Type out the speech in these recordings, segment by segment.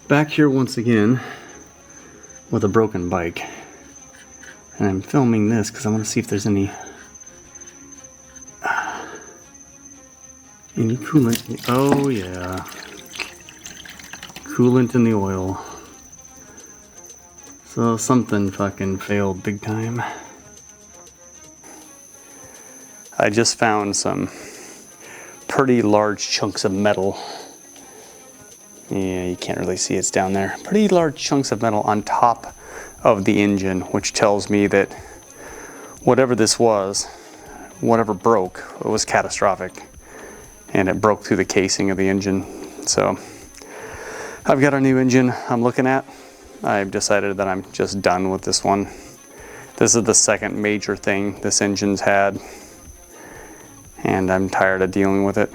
Back here once again with a broken bike, and I'm filming this because I want to see if there's any coolant. Oh yeah, coolant in the oil. So something fucking failed big time. I just found some pretty large chunks of metal. Yeah, you can't really see it's down there. Pretty large chunks of metal on top of the engine, which tells me that whatever this was, whatever broke, it was catastrophic. And it broke through the casing of the engine. So I've got a new engine I'm looking at. I've decided that I'm just done with this one. This is the second major thing this engine's had, and I'm tired of dealing with it.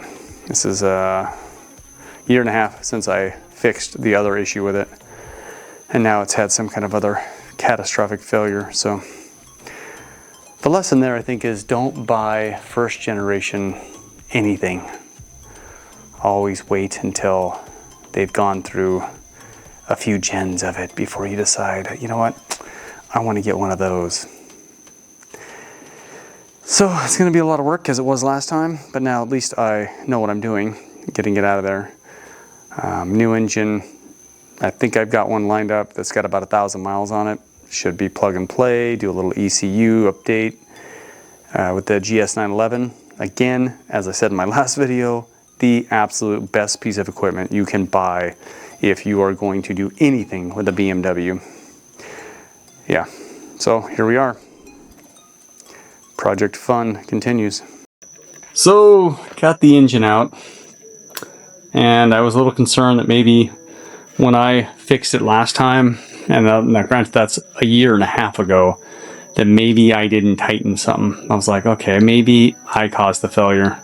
This is a year and a half since I fixed the other issue with it, and now it's had some kind of other catastrophic failure. So the lesson there, I think, is don't buy first generation anything. Always wait until they've gone through a few gens of it before you decide, you know what, I want to get one of those. So it's going to be a lot of work as it was last time, but now at least I know what I'm doing, getting it out of there. New engine, I think I've got one lined up that's got about 1,000 miles on it. Should be plug and play, do a little ECU update with the GS911. Again, as I said in my last video, the absolute best piece of equipment you can buy if you are going to do anything with a BMW. Yeah, so here we are. Project fun continues. So, got the engine out, and I was a little concerned that maybe when I fixed it last time, and now granted that's a year and a half ago, that maybe I didn't tighten something. I was like, okay, maybe I caused the failure.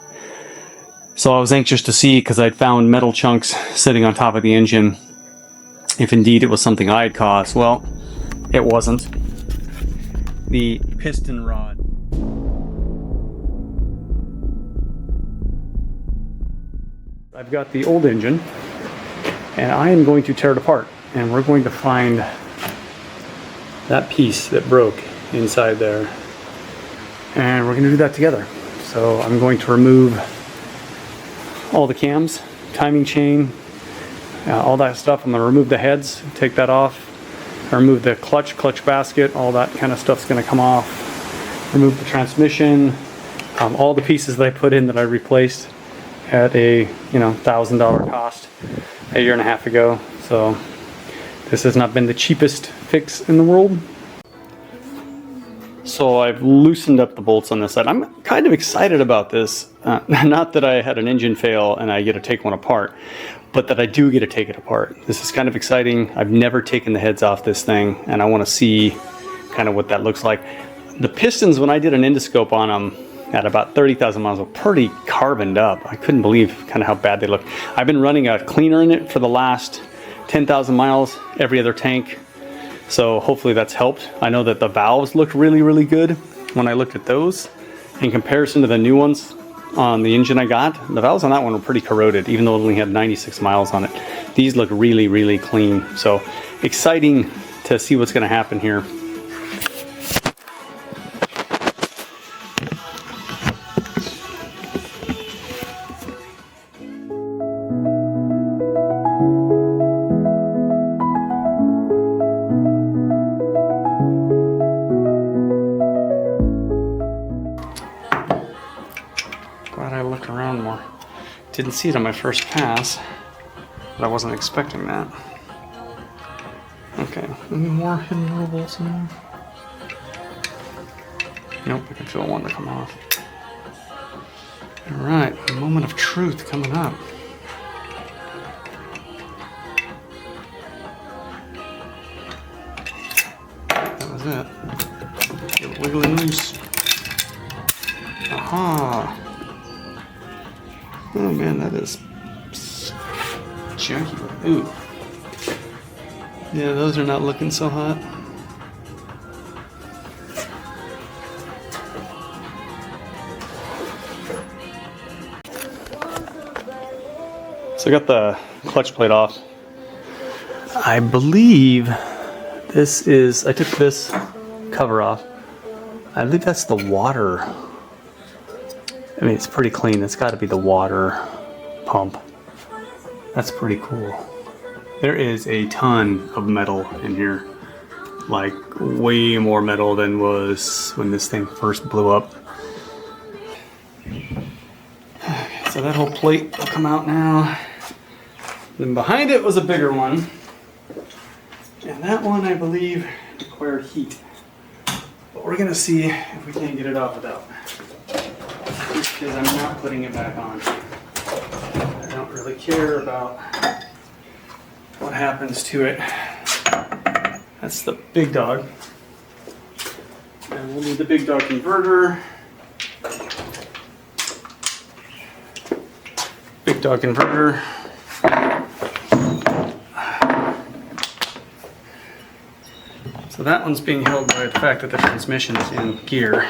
So I was anxious to see, because I'd found metal chunks sitting on top of the engine, if indeed it was something I had caused. Well, it wasn't. The piston rod. I've got the old engine, and I am going to tear it apart, and we're going to find that piece that broke inside there, and we're going to do that together. So I'm going to remove all the cams, timing chain, all that stuff. I'm going to remove the heads, take that off, remove the clutch basket, all that kind of stuff's going to come off, remove the transmission, all the pieces that I put in that I replaced at a $1,000 cost a year and a half ago. So this has not been the cheapest fix in the world. So I've loosened up the bolts on this side. I'm kind of excited about this. Not that I had an engine fail and I get to take one apart, but that I do get to take it apart. This is kind of exciting. I've never taken the heads off this thing, and I want to see kind of what that looks like. The pistons, when I did an endoscope on them at about 30,000 miles, were pretty carboned up. I couldn't believe kind of how bad they look. I've been running a cleaner in it for the last 10,000 miles, every other tank. So hopefully that's helped. I know that the valves looked really, really good when I looked at those. In comparison to the new ones on the engine I got, the valves on that one were pretty corroded, even though it only had 96 miles on it. These look really, really clean. So exciting to see what's going to happen here. Glad I looked around more. Didn't see it on my first pass, but I wasn't expecting that. Okay, any more hidden little bolts in there? Nope, I can feel one to come off. Alright, a moment of truth coming up. That was it. Get it wiggling loose. Aha! Oh man, that is junky. Ooh. Yeah, those are not looking so hot. So I got the clutch plate off. I believe this is, I took this cover off. I believe that's the water. I mean, it's pretty clean. It's got to be the water pump. That's pretty cool. There is a ton of metal in here. Like, way more metal than was when this thing first blew up. So that whole plate will come out now. Then behind it was a bigger one. And that one, I believe, required heat. But we're gonna see if we can get it off without. Because I'm not putting it back on. I don't really care about what happens to it. That's the big dog. And we'll need the big dog converter. Big dog converter. So that one's being held by the fact that the transmission is in gear.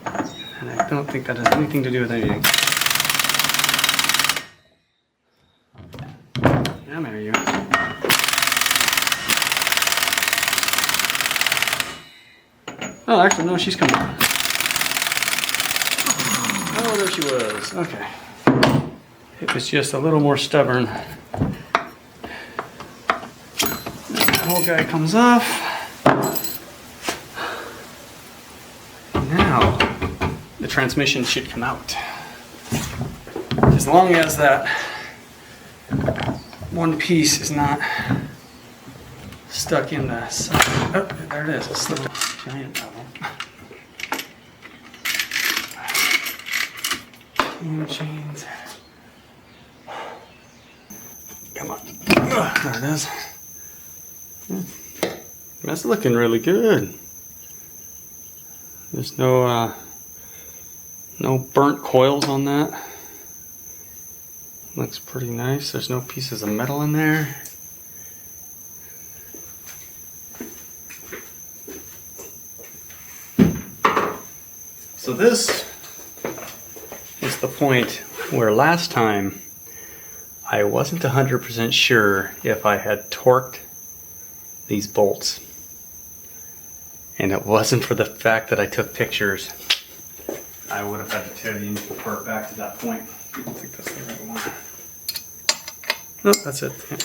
And I don't think that has anything to do with anything. Yeah, there you go. Oh, actually, no, she's coming. Oh, there she was. Okay. It was just a little more stubborn. That whole guy comes off. Now, the transmission should come out. As long as that one piece is not stuck in the side. Oh, there it is. This little giant bubble. Chains. Come on. There it is. That's looking really good. There's no burnt coils on that. Looks pretty nice. There's no pieces of metal in there. So this is the point where last time I wasn't 100% sure if I had torqued these bolts. And it wasn't for the fact that I took pictures. I would have had to tear the engine apart back to that point. I don't think that's the right one. Nope, that's it. Yeah.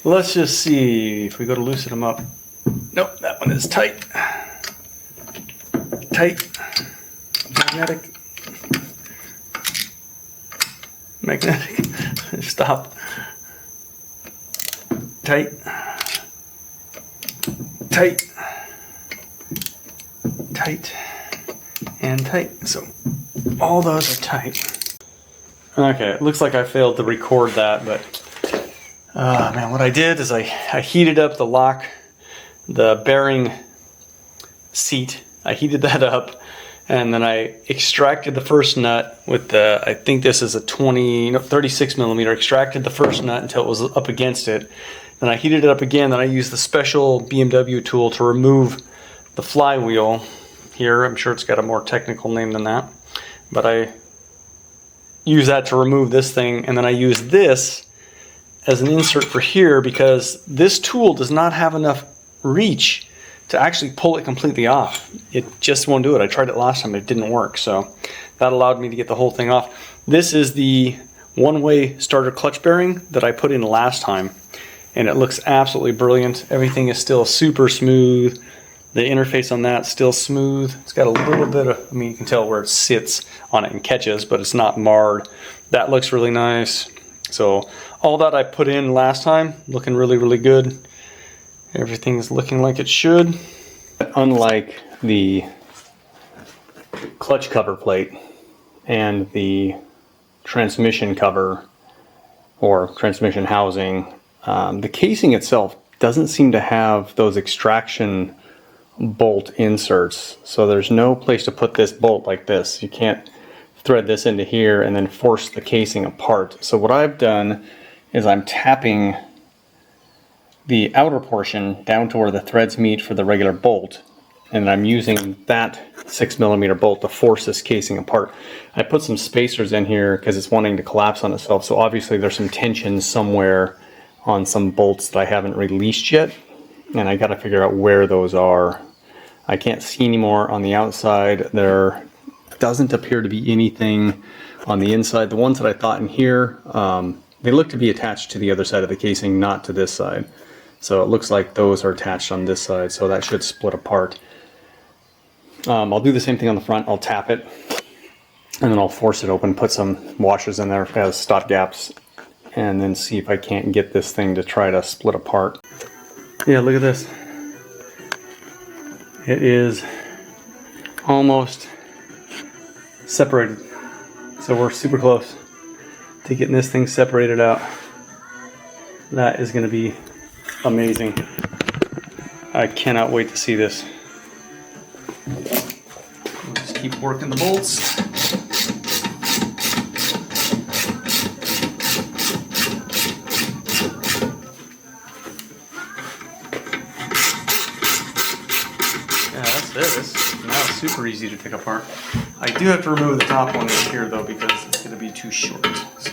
Let's just see if we go to loosen them up. Nope, that one is tight. Tight. Magnetic. Magnetic. Stop. Tight. Tight. Tight. And tight. So all those are tight. Okay, it looks like I failed to record that, but man, what I did is I heated up the lock, the bearing seat. I heated that up, and then I extracted the first nut with the, I think this is a 36 millimeter, extracted the first nut until it was up against it. Then I heated it up again, then I used the special BMW tool to remove the flywheel here. I'm sure it's got a more technical name than that, but I use that to remove this thing, and then I use this as an insert for here because this tool does not have enough reach to actually pull it completely off. It just won't do it. I tried it last time, it didn't work, so that allowed me to get the whole thing off. This is the one-way starter clutch bearing that I put in last time, and it looks absolutely brilliant. Everything is still super smooth. The interface on that still smooth. It's got a little bit of, I mean, you can tell where it sits on it and catches, but it's not marred. That looks really nice. So all that I put in last time, looking really, really good. Everything's looking like it should. Unlike the clutch cover plate and the transmission cover or transmission housing, the casing itself doesn't seem to have those extraction bolt inserts, so there's no place to put this bolt like this. You can't thread this into here and then force the casing apart. So what I've done is I'm tapping the outer portion down to where the threads meet for the regular bolt, and I'm using that 6 millimeter bolt to force this casing apart. I put some spacers in here because it's wanting to collapse on itself, so obviously there's some tension somewhere on some bolts that I haven't released yet, and I got to figure out where those are. I can't see any more on the outside. There doesn't appear to be anything on the inside. The ones that I thought in here, they look to be attached to the other side of the casing, not to this side. So it looks like those are attached on this side, so that should split apart. I'll do the same thing on the front. I'll tap it, and then I'll force it open, put some washers in there as stop gaps, and then see if I can't get this thing to try to split apart. Yeah, look at this. It is almost separated. So we're super close to getting this thing separated out. That is going to be amazing. I cannot wait to see this. We'll just keep working the bolts. Yeah, that's it. Now it's super easy to take apart. I do have to remove the top one here though because it's going to be too short. So.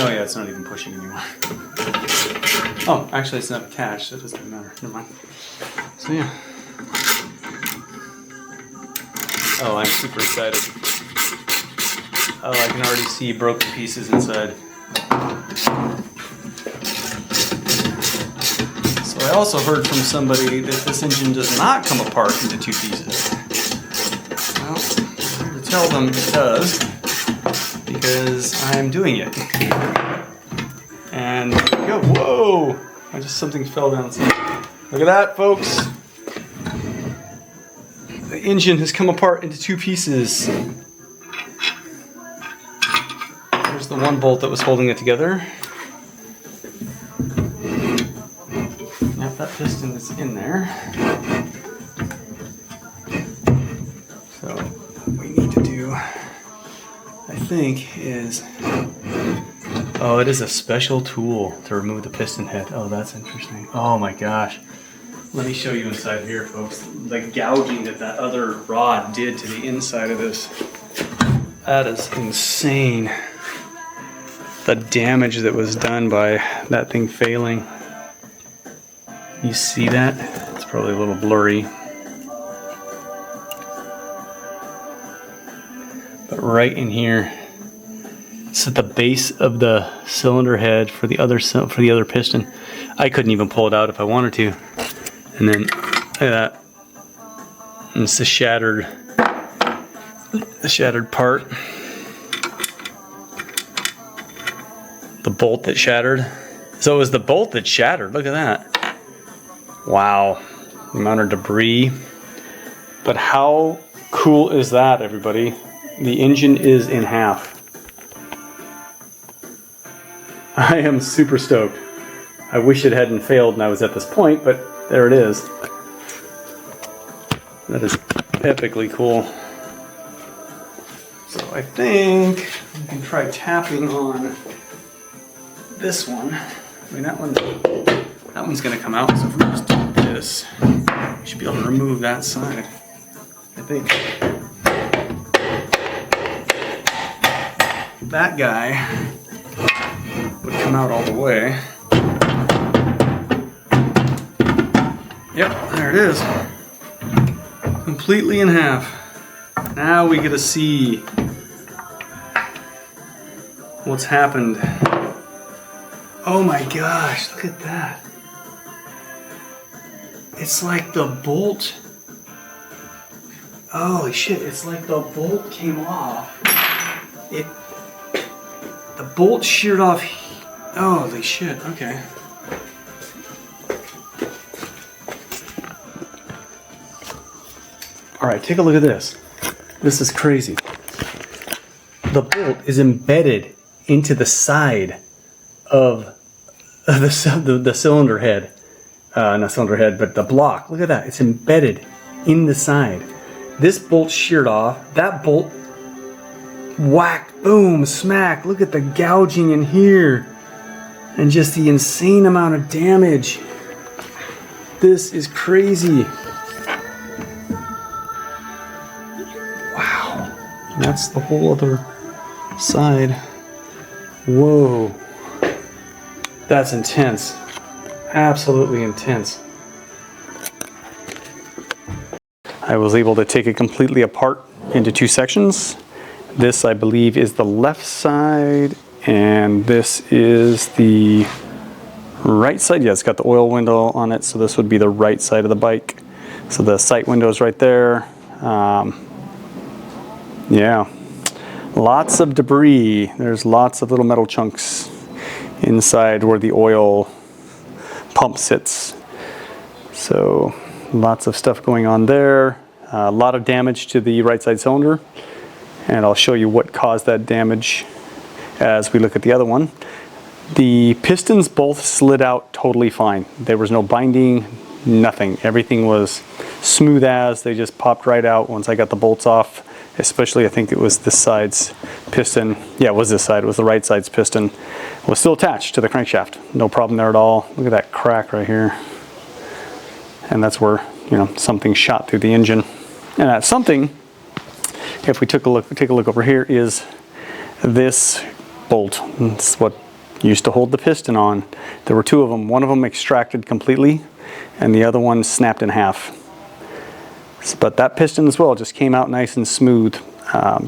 Oh yeah, it's not even pushing anymore. Oh, actually it's not attached, so it doesn't even matter. Never mind. So yeah. Oh, I'm super excited. Oh, I can already see broken pieces inside. So I also heard from somebody that this engine does not come apart into two pieces. Well, I'm here to tell them it does, because I'm doing it. And there we go. Whoa! Something fell down. Look at that, folks. The engine has come apart into two pieces. There's the one bolt that was holding it together. Yep, that piston is in there. So what we need to do, I think, is... Oh, it is a special tool to remove the piston head. Oh, that's interesting. Oh my gosh. Let me show you inside here, folks. The gouging that other rod did to the inside of this. That is insane. The damage that was done by that thing failing. You see that? It's probably a little blurry. But right in here, it's at the base of the cylinder head for the other piston. I couldn't even pull it out if I wanted to. And then look at that. And it's the shattered part. The bolt that shattered. So it was the bolt that shattered. Look at that. Wow. The amount of debris. But how cool is that, everybody? The engine is in half. I am super stoked. I wish it hadn't failed and I was at this point, but there it is. That is epically cool. So I think we can try tapping on this one. I mean, that one's going to come out, so if we just do this, we should be able to remove that side, I think. That guy would come out all the way. Yep, there it is. Completely in half. Now we get to see what's happened. Oh my gosh, look at that. It's like the bolt. Holy shit, it's like the bolt came off. The bolt sheared off. Holy shit, okay. Alright, take a look at this. This is crazy. The bolt is embedded into the side of the cylinder head. Not cylinder head, but the block. Look at that. It's embedded in the side. This bolt sheared off. That bolt whack, boom, smack. Look at the gouging in here. And just the insane amount of damage. This is crazy. Wow. That's the whole other side. Whoa. That's intense. Absolutely intense. I was able to take it completely apart into two sections. This, I believe, is the left side, and this is the right side. Yeah, it's got the oil window on it, so this would be the right side of the bike. So the sight window is right there. Yeah, lots of debris. There's lots of little metal chunks inside where the oil pump sits. So lots of stuff going on there. A lot of damage to the right side cylinder, and I'll show you what caused that damage as we look at the other one. The pistons both slid out totally fine. There was no binding, nothing. Everything was smooth as, they just popped right out once I got the bolts off. Especially, I think it was this side's piston. Yeah, it was this side. It was the right side's piston. It was still attached to the crankshaft. No problem there at all. Look at that crack right here. And that's where, you know, something shot through the engine. And that something, if we take a look over here, is this bolt. It's what used to hold the piston on. There were two of them. One of them extracted completely, and the other one snapped in half. But that piston as well just came out nice and smooth.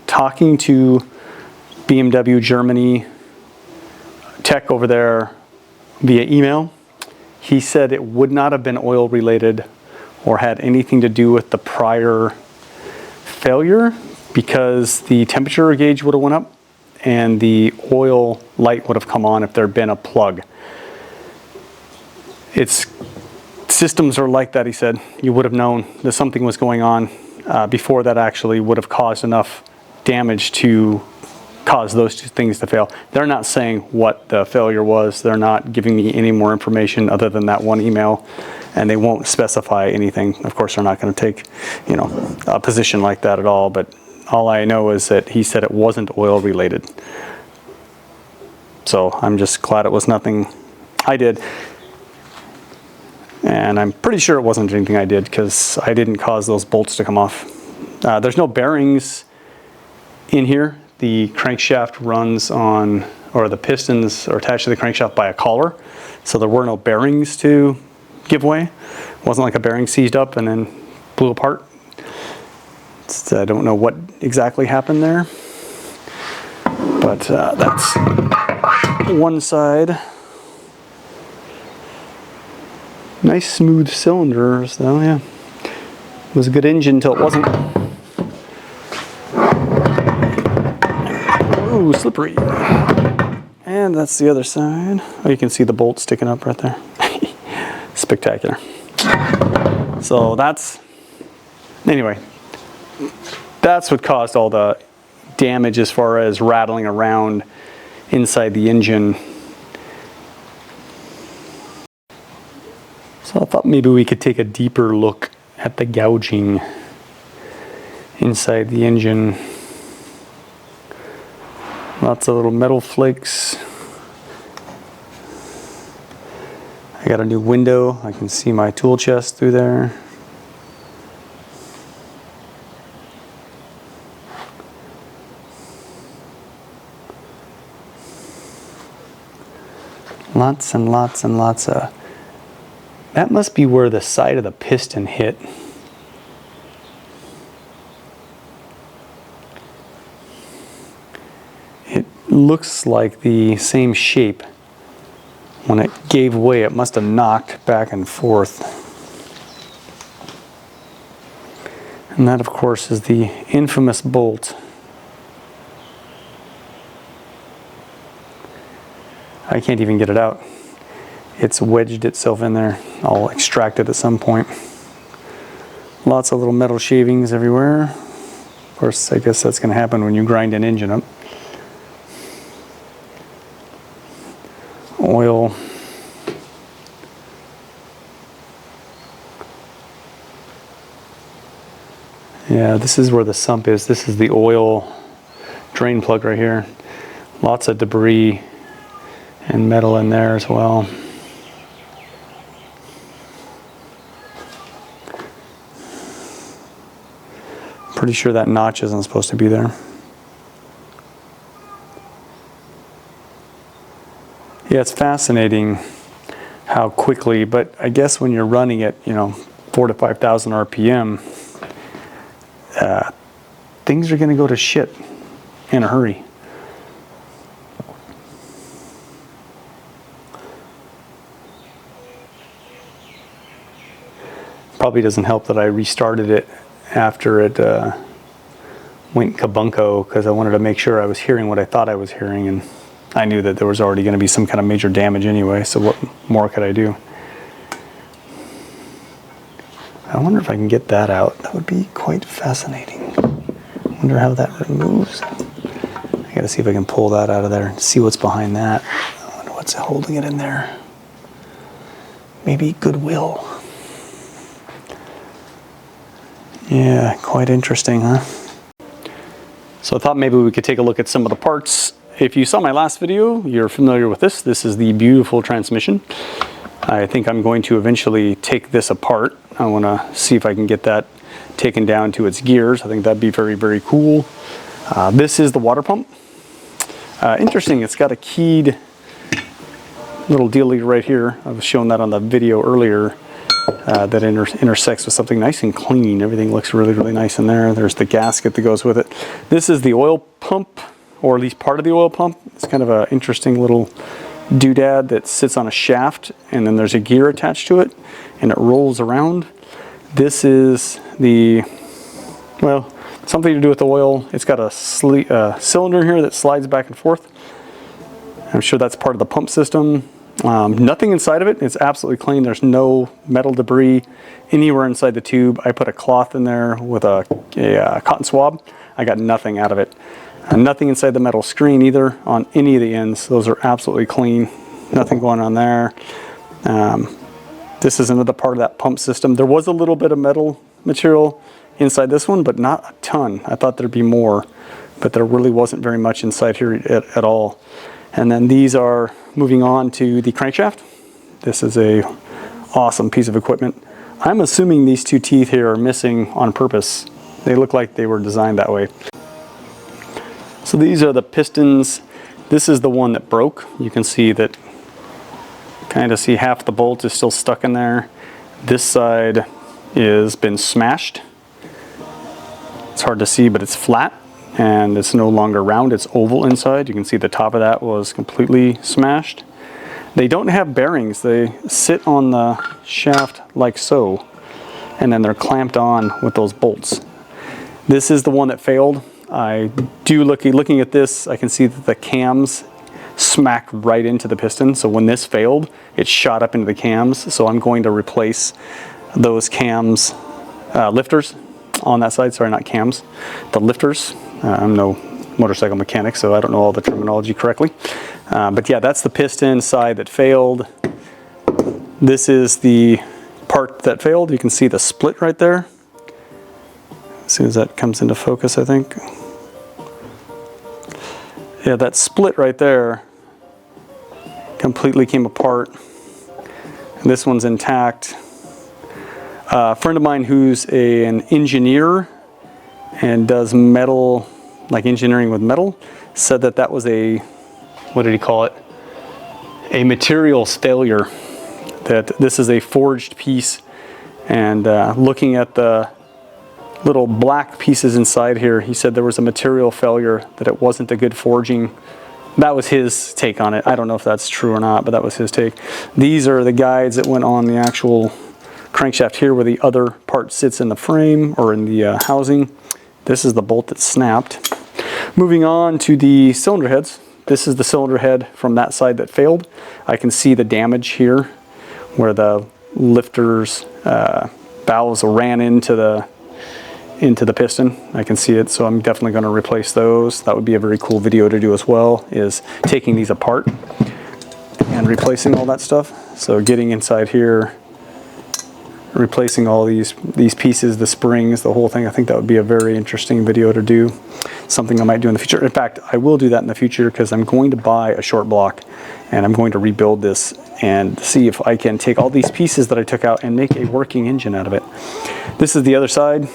Talking to BMW Germany tech over there via email, he said it would not have been oil related or had anything to do with the prior failure, because the temperature gauge would have went up and the oil light would have come on if there had been a plug. It's systems are like that, he said. You would have known that something was going on before that actually would have caused enough damage to cause those two things to fail. They're not saying what the failure was. They're not giving me any more information other than that one email, and they won't specify anything. Of course, they're not going to take, you know, a position like that at all, but all I know is that he said it wasn't oil related. So I'm just glad it was nothing I did. And I'm pretty sure it wasn't anything I did, because I didn't cause those bolts to come off. There's no bearings in here. The crankshaft runs on, or the pistons are attached to the crankshaft by a collar. So there were no bearings to give way. It wasn't like a bearing seized up and then blew apart. I don't know what exactly happened there. But that's one side. Nice smooth cylinders though, yeah. It was a good engine until it wasn't. Ooh, slippery. And that's the other side. Oh, you can see the bolt sticking up right there. Spectacular. So that's, anyway, that's what caused all the damage as far as rattling around inside the engine. So I thought maybe we could take a deeper look at the gouging inside the engine. Lots of little metal flakes. I got a new window. I can see my tool chest through there. Lots and lots and lots of... That must be where the side of the piston hit. It looks like the same shape. When it gave way, it must have knocked back and forth. And that, of course, is the infamous bolt. I can't even get it out. It's wedged itself in there. I'll extract it at some point. Lots of little metal shavings everywhere. Of course, I guess that's going to happen when you grind an engine up. Oil. Yeah, this is where the sump is. This is the oil drain plug right here. Lots of debris and metal in there as well. Pretty sure that notch isn't supposed to be there. Yeah, it's fascinating how quickly, but I guess when you're running at, 4,000 to 5,000 RPM, things are going to go to shit in a hurry. Probably doesn't help that I restarted it after it went kabunko, because I wanted to make sure I was hearing what I thought I was hearing, and I knew that there was already going to be some kind of major damage anyway, so what more could I do? I wonder if I can get that out. That would be quite fascinating. I wonder how that removes. I gotta see if I can pull that out of there and see what's behind that. I wonder what's holding it in there. Maybe goodwill. Yeah, quite interesting, huh? So I thought maybe we could take a look at some of the parts. If you saw my last video, you're familiar with this. This is the beautiful transmission. I think I'm going to eventually take this apart. I want to see if I can get that taken down to its gears. I think that'd be very, very cool. This is the water pump. Interesting, it's got a keyed little dealie right here. I was showing that on the video earlier. That intersects with something nice and clean. Everything looks really, really nice in there. There's the gasket that goes with it. This is the oil pump, or at least part of the oil pump. It's kind of an interesting little doodad that sits on a shaft, and then there's a gear attached to it, and it rolls around. This is the, well, something to do with the oil. It's got a cylinder here that slides back and forth. I'm sure that's part of the pump system. Nothing inside of it. It's absolutely clean. There's no metal debris anywhere inside the tube. I put a cloth in there with a cotton swab. I got nothing out of it. Nothing inside the metal screen either on any of the ends. Those are absolutely clean. Nothing going on there. This is another part of that pump system. There was a little bit of metal material inside this one, but not a ton. I thought there'd be more, but there really wasn't very much inside here at all. And then these are moving on to the crankshaft. This is a awesome piece of equipment. I'm assuming these two teeth here are missing on purpose. They look like they were designed that way. So these are the pistons. This is the one that broke. You can see that, kind of see half the bolt is still stuck in there. This side is been smashed. It's hard to see, but it's flat. And it's no longer round, it's oval inside. You can see the top of that was completely smashed. They don't have bearings. They sit on the shaft like so, and then they're clamped on with those bolts. This is the one that failed. Looking at this, I can see that the cams smack right into the piston. So when this failed, it shot up into the cams. So I'm going to replace those cams, lifters on that side. Sorry, not cams, the lifters. I'm no motorcycle mechanic, so I don't know all the terminology correctly. But yeah, that's the piston side that failed. This is the part that failed. You can see the split right there. As soon as that comes into focus, I think. Yeah, that split right there completely came apart. And this one's intact. A friend of mine who's an engineer and does metal, like engineering with metal, said that that was a, what did he call it? A materials failure. That this is a forged piece, and looking at the little black pieces inside here, he said there was a material failure, that it wasn't a good forging. That was his take on it. I don't know if that's true or not, but that was his take. These are the guides that went on the actual crankshaft here, where the other part sits in the frame or in the housing. This is the bolt that snapped. Moving on to the cylinder heads. This is the cylinder head from that side that failed. I can see the damage here where the lifter's valves ran into the piston. I can see it, so I'm definitely going to replace those. That would be a very cool video to do as well, is taking these apart and replacing all that stuff. So getting inside here, replacing all these pieces, the springs, the whole thing. I think that would be a very interesting video to do. Something I might do in the future. In fact, I will do that in the future, because I'm going to buy a short block and I'm going to rebuild this and see if I can take all these pieces that I took out and make a working engine out of it. This is the other side.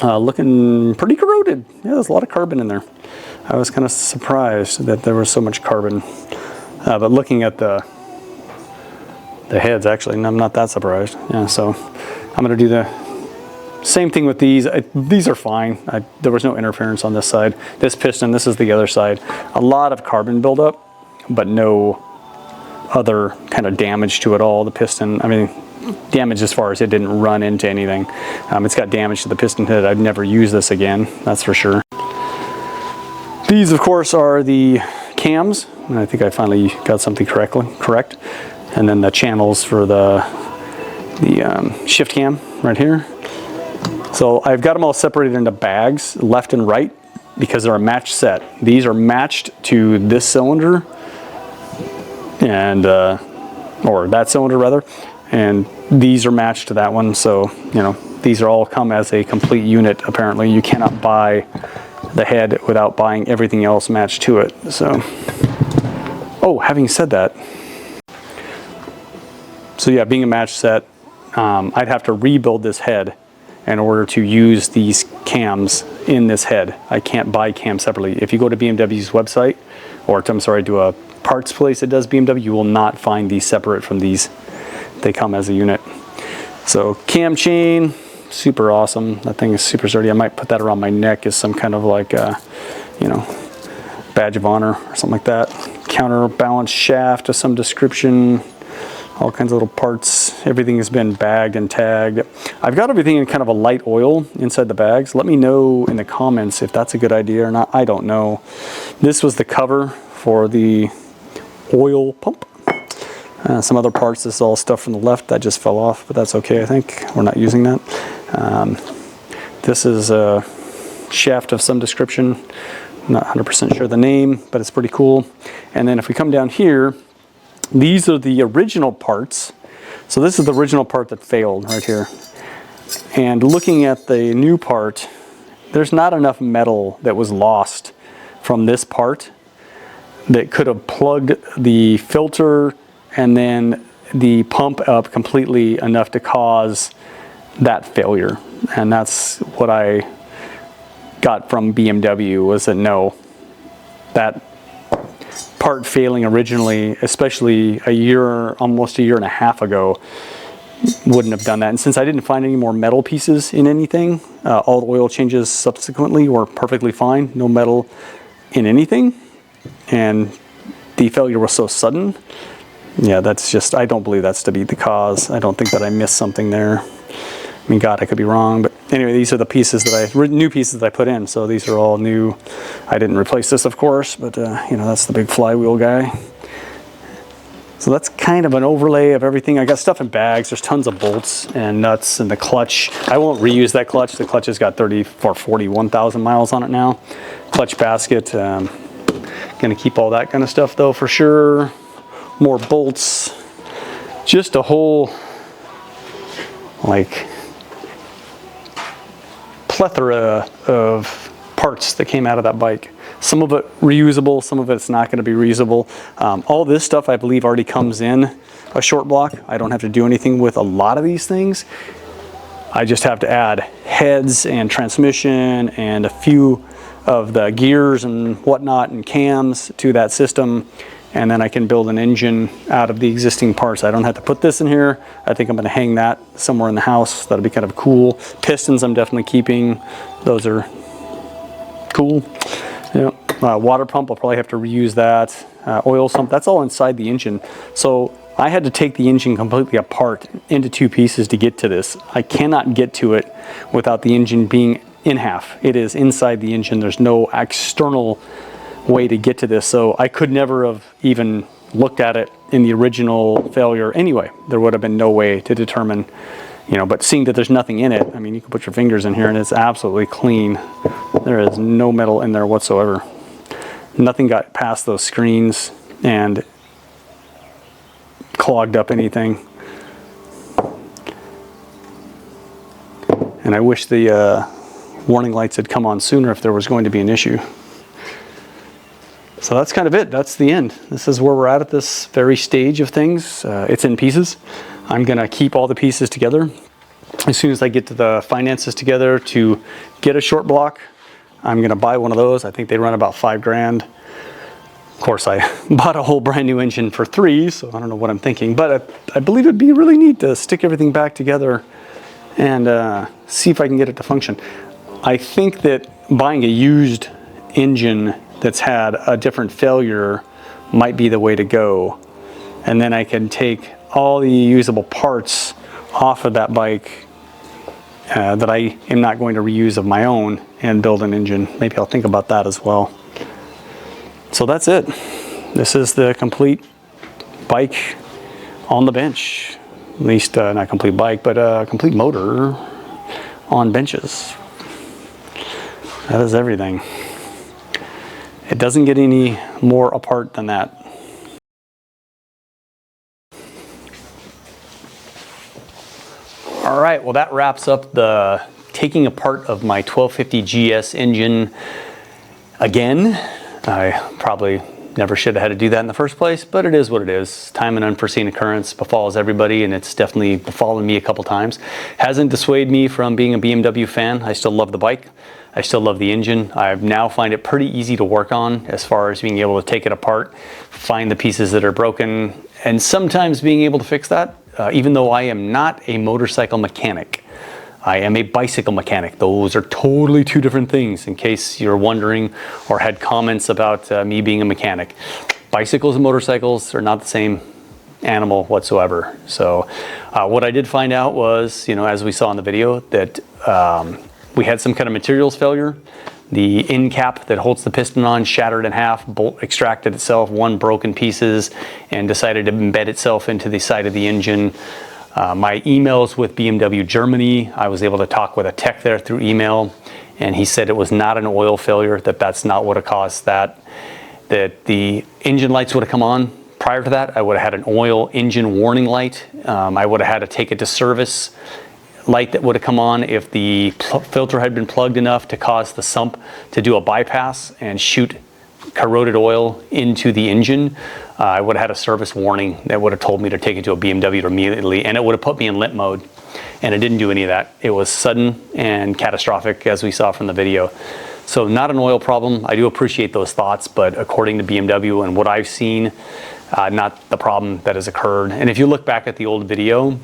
Looking pretty corroded. Yeah, there's a lot of carbon in there. I was kind of surprised that there was so much carbon. But looking at the heads, actually, I'm not that surprised. Yeah, so I'm going to do the same thing with these. These are fine. There was no interference on this side. This piston, this is the other side. A lot of carbon buildup, but no other kind of damage to it all. The piston, I mean, damage as far as it didn't run into anything. It's got damage to the piston head. I'd never use this again, that's for sure. These, of course, are the cams. And I think I finally got something correct. And then the channels for the shift cam right here. So I've got them all separated into bags, left and right, because they're a matched set. These are matched to this cylinder, and or that cylinder rather, and these are matched to that one. So, you know, these are all come as a complete unit. Apparently, you cannot buy the head without buying everything else matched to it. So, oh, having said that, so yeah, being a matched set, I'd have to rebuild this head in order to use these cams in this head. I can't buy cams separately. If you go to BMW's website, or I'm sorry, to a parts place that does BMW, you will not find these separate from these. They come as a unit. So cam chain, super awesome. That thing is super sturdy. I might put that around my neck as some kind of like, you know, badge of honor or something like that. Counterbalance shaft of some description. All kinds of little parts. Everything has been bagged and tagged. I've got everything in kind of a light oil inside the bags. Let me know in the comments if that's a good idea or not. I don't know. This was the cover for the oil pump. Some other parts, this is all stuff from the left that just fell off, but that's okay, I think. We're not using that. This is a shaft of some description. I'm not 100% sure the name, but it's pretty cool. And then if we come down here, these are the original parts. So this is the original part that failed right here. And looking at the new part, there's not enough metal that was lost from this part that could have plugged the filter and then the pump up completely enough to cause that failure. And that's what I got from BMW, was that no, that part failing originally, especially almost a year and a half ago, wouldn't have done that. And since I didn't find any more metal pieces in anything, all the oil changes subsequently were perfectly fine, no metal in anything, and the failure was so sudden. Yeah, that's just, I don't believe that's to be the cause. I don't think that I missed something there. I mean, God, I could be wrong, but anyway, these are the pieces that new pieces that I put in. So these are all new. I didn't replace this, of course, but you know, that's the big flywheel guy. So that's kind of an overlay of everything. I got stuff in bags. There's tons of bolts and nuts, and the clutch. I won't reuse that clutch. The clutch has got 41,000 miles on it now. Clutch basket. Gonna keep all that kind of stuff though, for sure. More bolts. Just a whole, like, plethora of parts that came out of that bike. Some of it reusable, some of it's not going to be reusable. All this stuff I believe already comes in a short block. I don't have to do anything with a lot of these things. I just have to add heads and transmission and a few of the gears and whatnot and cams to that system, and then I can build an engine out of the existing parts. I don't have to put this in here. I think I'm going to hang that somewhere in the house. That'll be kind of cool. Pistons I'm definitely keeping. Those are cool. Yeah. Water pump, I'll probably have to reuse that. Oil sump, that's all inside the engine. So I had to take the engine completely apart into two pieces to get to this. I cannot get to it without the engine being in half. It is inside the engine. There's no external way to get to this. So I could never have even looked at it in the original failure anyway. There would have been no way to determine, you know, but seeing that there's nothing in it, I mean, you can put your fingers in here and it's absolutely clean. There is no metal in there whatsoever. Nothing got past those screens and clogged up anything. And I wish the warning lights had come on sooner if there was going to be an issue. So that's kind of it. That's the end. This is where we're at this very stage of things. It's in pieces. I'm going to keep all the pieces together. As soon as I get to the finances together to get a short block, I'm going to buy one of those. I think they run about $5 grand. Of course, I bought a whole brand new engine for $3, so I don't know what I'm thinking, but I believe it'd be really neat to stick everything back together and see if I can get it to function. I think that buying a used engine that's had a different failure might be the way to go. And then I can take all the usable parts off of that bike that I am not going to reuse of my own and build an engine. Maybe I'll think about that as well. So that's it. This is the complete bike on the bench. At least not complete bike, but a complete motor on benches. That is everything. It doesn't get any more apart than that. All right, well that wraps up the taking apart of my 1250 GS engine again. I probably never should have had to do that in the first place, but it is what it is. Time and unforeseen occurrence befalls everybody, and it's definitely befallen me a couple times. Hasn't dissuaded me from being a BMW fan. I still love the bike. I still love the engine. I now find it pretty easy to work on as far as being able to take it apart, find the pieces that are broken, and sometimes being able to fix that, even though I am not a motorcycle mechanic. I am a bicycle mechanic. Those are totally two different things, in case you're wondering or had comments about me being a mechanic. Bicycles and motorcycles are not the same animal whatsoever. So what I did find out was, as we saw in the video, that we had some kind of materials failure. The end cap that holds the piston on shattered in half, bolt extracted itself, one broke in pieces, and decided to embed itself into the side of the engine. My emails with BMW Germany, I was able to talk with a tech there through email, and he said it was not an oil failure, that's not what caused that the engine lights would have come on. Prior to that, I would have had an oil engine warning light. I would have had to take it to service. Light that would have come on if the filter had been plugged enough to cause the sump to do a bypass and shoot corroded oil into the engine. I would have had a service warning that would have told me to take it to a BMW immediately, and it would have put me in limp mode, and it didn't do any of that. It was sudden and catastrophic, as we saw from the video. So not an oil problem. I do appreciate those thoughts, but according to BMW and what I've seen, not the problem that has occurred. And if you look back at the old video,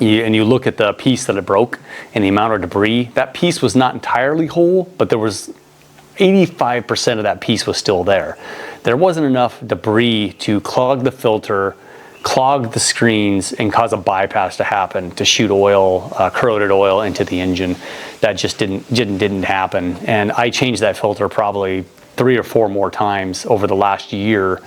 and you look at the piece that it broke and the amount of debris, that piece was not entirely whole, but there was 85% of that piece was still there. There wasn't enough debris to clog the filter, clog the screens, and cause a bypass to happen, to shoot oil, corroded oil into the engine. That just didn't happen. And I changed that filter probably 3 or 4 more times over the last year.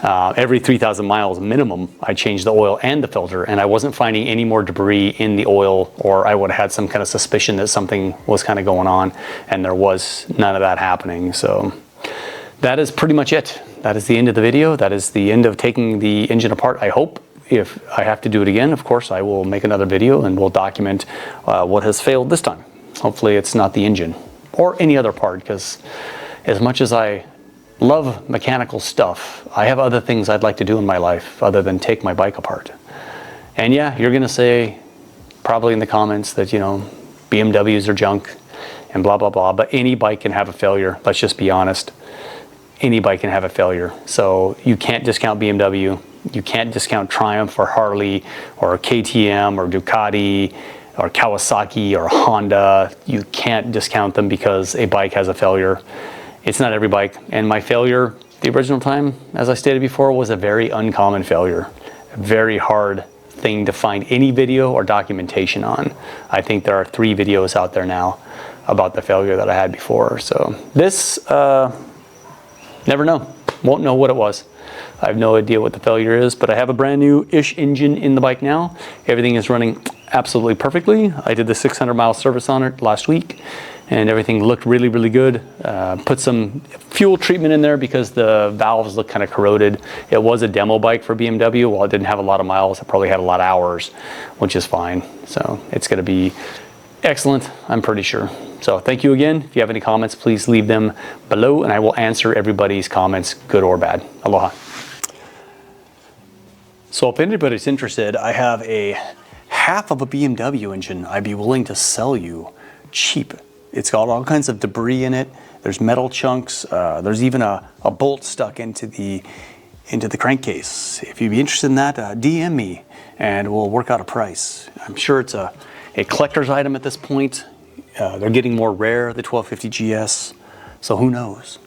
Every 3,000 miles minimum, I changed the oil and the filter, and I wasn't finding any more debris in the oil, or I would have had some kind of suspicion that something was kind of going on, and there was none of that happening. So that is pretty much it. That is the end of the video. That is the end of taking the engine apart. I hope if I have to do it again, of course, I will make another video and we'll document what has failed this time. Hopefully it's not the engine or any other part, because as much as I love mechanical stuff, I have other things I'd like to do in my life other than take my bike apart. And yeah, you're gonna say probably in the comments that, BMWs are junk and blah, blah, blah, but any bike can have a failure. Let's just be honest. Any bike can have a failure. So you can't discount BMW. You can't discount Triumph or Harley or KTM or Ducati or Kawasaki or Honda. You can't discount them because a bike has a failure. It's not every bike. And my failure, the original time, as I stated before, was a very uncommon failure. A very hard thing to find any video or documentation on. I think there are 3 videos out there now about the failure that I had before. So this, never know. Won't know what it was. I have no idea what the failure is, but I have a brand new-ish engine in the bike now. Everything is running absolutely perfectly. I did the 600-mile service on it last week, and everything looked really, really good. Put some fuel treatment in there because the valves look kind of corroded. It was a demo bike for BMW. While it didn't have a lot of miles, it probably had a lot of hours, which is fine. So it's going to be excellent, I'm pretty sure. So thank you again. If you have any comments, please leave them below, and I will answer everybody's comments, good or bad. Aloha. So if anybody's interested, I have a half of a BMW engine I'd be willing to sell you cheap. It's got all kinds of debris in it There's metal chunks. There's even a bolt stuck into the crankcase. If you'd be interested in that, DM me and we'll work out a price. I'm sure it's a collector's item at this point. They're getting more rare, the 1250 GS, so who knows?